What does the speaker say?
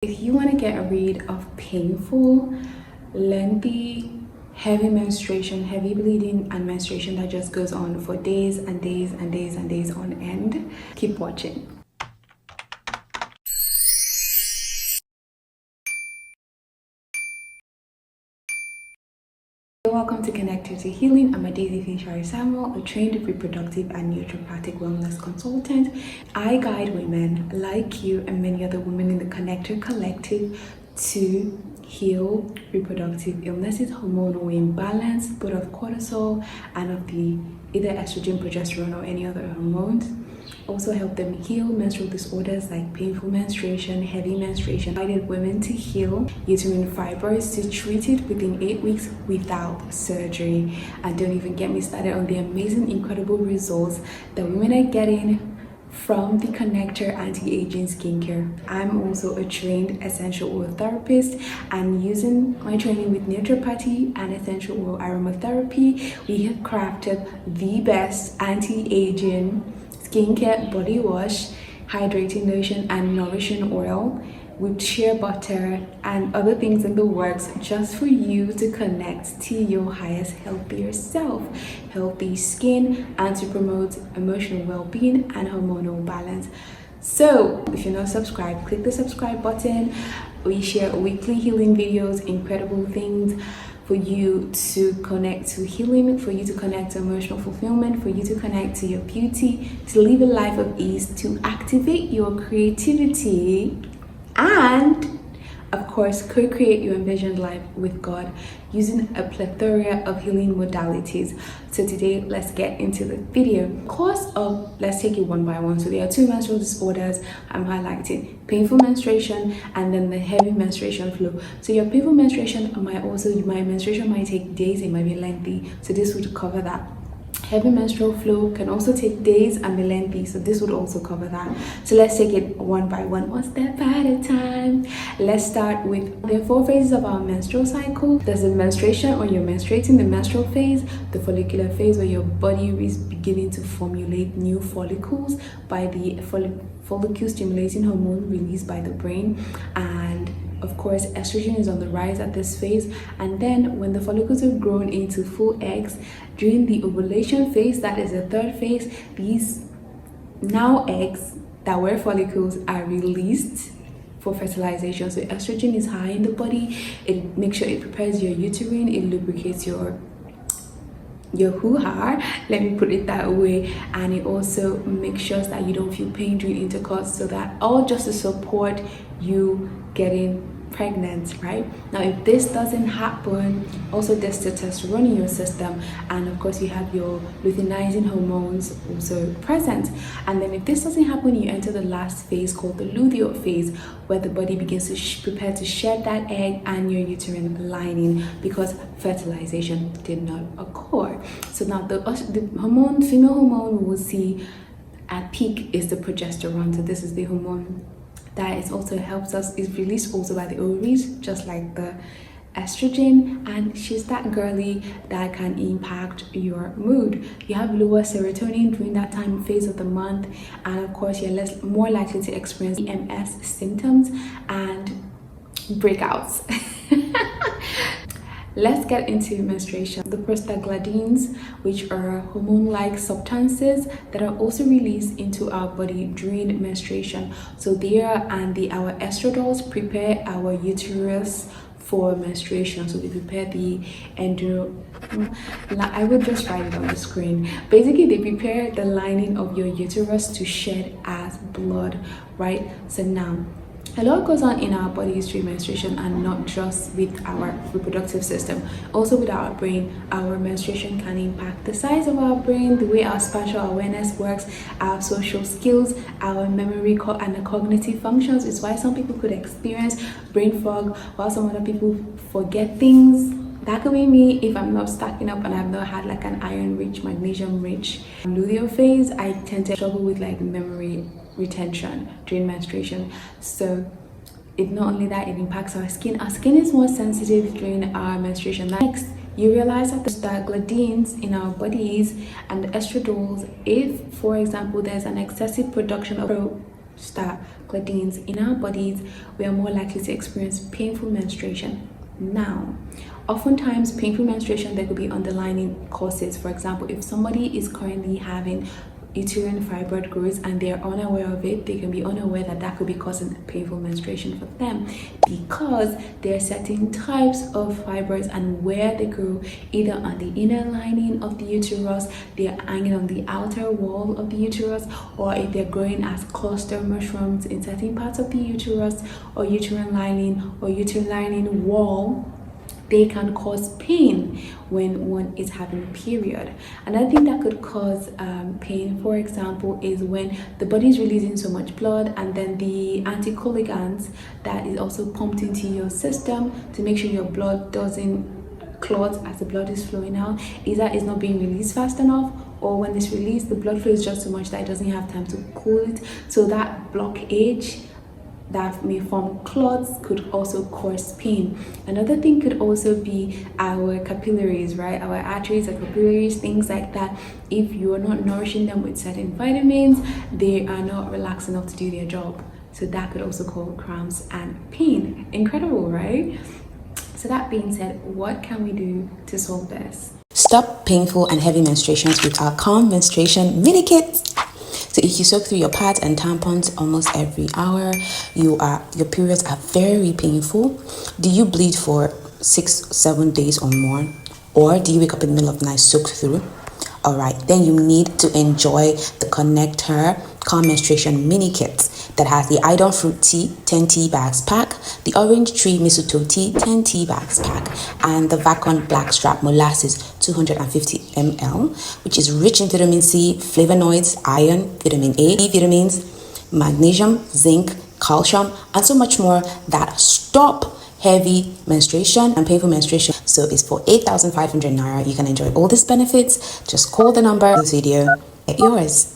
If you want to get rid of painful, lengthy, heavy menstruation, heavy bleeding, and menstruation that just goes on for days and days and days and days on end, keep watching. Welcome to Connecthertohealing. I'm a Daisy Samuel, a trained reproductive and naturopathic wellness consultant. I guide women like you and many other women in the Connecther Collective to heal reproductive illnesses, hormonal imbalance, both of cortisol and of the either estrogen, progesterone, or any other hormones. Also help them heal menstrual disorders like painful menstruation, heavy menstruation. Guided women to heal uterine fibroids, to treat it within 8 weeks without surgery. And don't even get me started on the amazing, incredible results that women are getting from the Connecther anti-aging skincare. I'm also a trained essential oil therapist, and using my training with naturopathy and essential oil aromatherapy, we have crafted the best anti-aging skincare body wash, hydrating lotion, and nourishing oil with shea butter and other things in the works, just for you to connect to your highest, healthier self, healthy skin, and to promote emotional well-being and hormonal balance. So if you're not subscribed, click the subscribe button. We share weekly healing videos, incredible things for you to connect to healing, for you to connect to emotional fulfillment, for you to connect to your beauty, to live a life of ease, to activate your creativity, and of course co-create your envisioned life with God using a plethora of healing modalities. So today, let's get into the video. Let's take it one by one. So there are two menstrual disorders I'm highlighting: painful menstruation and then the heavy menstruation flow. So your painful menstruation my menstruation might take days, it might be lengthy, so this would cover that. Heavy menstrual flow can also take days and be lengthy, so this would also cover that. So let's take it one by one step at a time. Let's start with, there are 4 phases of our menstrual cycle. There's the menstruation, or you're menstruating, the menstrual phase, the follicular phase, where your body is beginning to formulate new follicles by the follicle stimulating hormone released by the brain, and of course estrogen is on the rise at this phase. And then when the follicles have grown into full eggs, during the ovulation phase, that is the 3rd phase, these now eggs that were follicles are released for fertilization. So estrogen is high in the body. It makes sure it prepares your uterine, it lubricates your hoo-ha, let me put it that way, and it also makes sure that you don't feel pain during intercourse, so that all just to support you getting pregnant, right? Now if this doesn't happen, also there's testosterone in your system, and of course you have your luteinizing hormones also present. And then if this doesn't happen, you enter the last phase called the luteal phase, where the body begins to prepare to shed that egg and your uterine lining, because fertilization did not occur. So now the hormone, female hormone we will see at peak is the progesterone. So this is the hormone that is also helps us, is released also by the ovaries, just like the estrogen, and she's that girly that can impact your mood. You have lower serotonin during that time phase of the month, and of course you're more likely to experience EMS symptoms and breakouts. Let's get into menstruation. The prostagladins, which are hormone-like substances that are also released into our body during menstruation. So our estrogens prepare our uterus for menstruation. So they prepare the I would just write it on the screen. Basically, they prepare the lining of your uterus to shed as blood, right? So now, a lot goes on in our bodies during menstruation, and not just with our reproductive system, also with our brain. Our menstruation can impact the size of our brain, the way our spatial awareness works, our social skills, our memory and the cognitive functions. It's why some people could experience brain fog, while some other people forget things. That could be me if I'm not stacking up and I've not had like an iron-rich, magnesium-rich luteal phase. I tend to struggle with like memory retention during menstruation. So it not only that, it impacts our skin. Our skin is more sensitive during our menstruation. Next, you realize that the prostaglandins in our bodies and the estrogens, if for example there's an excessive production of prostaglandins in our bodies, we are more likely to experience painful menstruation. Now, oftentimes painful menstruation, there could be underlying causes. For example, if somebody is currently having uterine fibroid growth and they're unaware of it, they can be unaware that that could be causing painful menstruation for them, because there are certain types of fibroids and where they grow, either on the inner lining of the uterus, they're hanging on the outer wall of the uterus, or if they're growing as cluster mushrooms in certain parts of the uterus or uterine lining wall, they can cause pain when one is having a period. Another thing that could cause pain, for example, is when the body is releasing so much blood, and then the anticoagulants that is also pumped into your system to make sure your blood doesn't clot as the blood is flowing out, either is not being released fast enough, or when it's released, the blood flow is just so much that it doesn't have time to cool it. So that blockage that may form clots could also cause pain. Another thing could also be our capillaries, right? Our arteries and capillaries, things like that. If you are not nourishing them with certain vitamins, they are not relaxed enough to do their job. So that could also cause cramps and pain. Incredible, right? So that being said, what can we do to solve this? Stop painful and heavy menstruations with our Calm Menstruation Mini Kit. So if you soak through your pads and tampons almost every hour, your periods are very painful. Do you bleed for 6-7 days or more? Or do you wake up in the middle of the night soaked through? Alright, then you need to enjoy the Connecther Calm Menstruation Mini Kit that has the Aidan Fruit Tea 10 tea bags pack, the Orange Tree Mistletoe Tea 10 tea bags pack, and the VAKON Blackstrap Molasses 250 ml, which is rich in vitamin C, flavonoids, iron, vitamin A, B vitamins, magnesium, zinc, calcium, and so much more that stop heavy menstruation and painful menstruation. So it's for 8,500 naira. You can enjoy all these benefits. Just call the number in this video. Get yours.